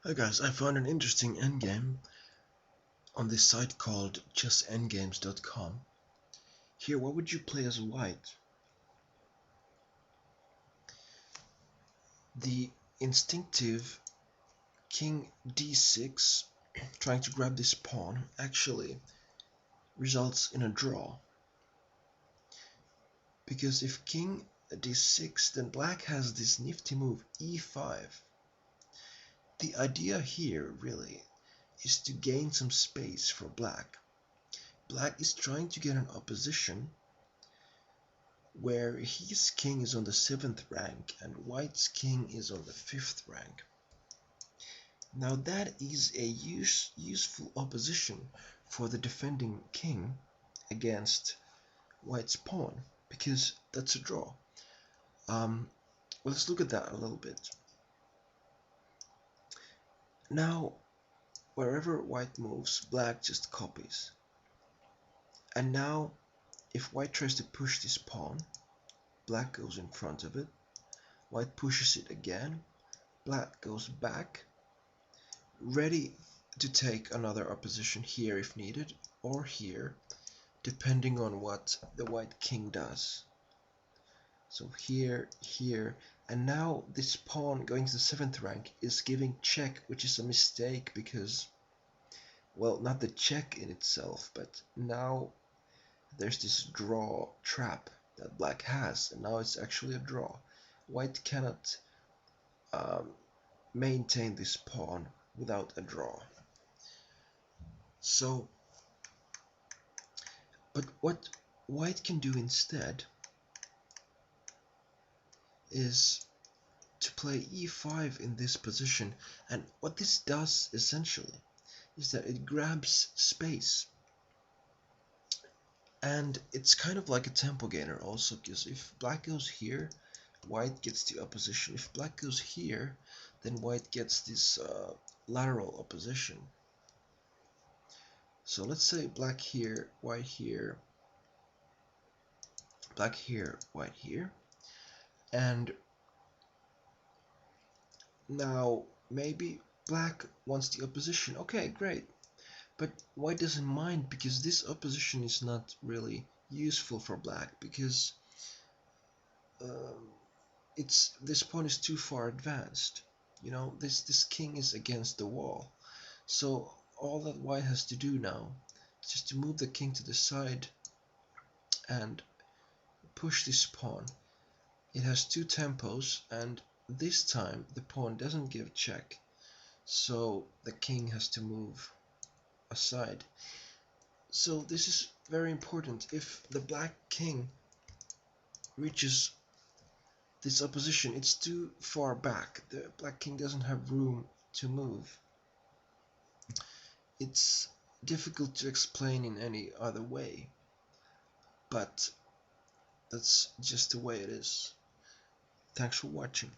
Hi guys, I found an interesting endgame on this site called justendgames.com. Here, what would you play as white? The instinctive king d6 trying to grab this pawn actually results in a draw. Because if king d6, then black has this nifty move e5. The idea here really is to gain some space for black. Black is trying to get an opposition where his king is on the 7th rank and white's king is on the 5th rank. Now that is a useful opposition for the defending king against white's pawn, because that's a draw. Let's look at that a little bit. Now, wherever white moves, black just copies. And now, if white tries to push this pawn, black goes in front of it. White pushes it again. Black goes back, ready to take another opposition here if needed, or here, depending on what the white king does. So here, here, and now this pawn going to the 7th rank is giving check, which is a mistake because, well, not the check in itself, but now there's this draw trap that black has, and now it's actually a draw. White cannot maintain this pawn without a draw. So, but what white can do instead is to play e5 in this position, and what this does essentially is that it grabs space, and it's kind of like a tempo gainer also, because if black goes here, white gets the opposition. If black goes here, then white gets this lateral opposition. So let's say black here, white here, black here, white here, and now maybe black wants the opposition. Okay, great. But white doesn't mind because this opposition is not really useful for black, because this pawn is too far advanced. You know, this king is against the wall. So all that white has to do now is just to move the king to the side and push this pawn. It has two tempos, and this time the pawn doesn't give check, so the king has to move aside. So this is very important. If the black king reaches this opposition, it's too far back. The black king doesn't have room to move. It's difficult to explain in any other way, but that's just the way it is. Thanks for watching.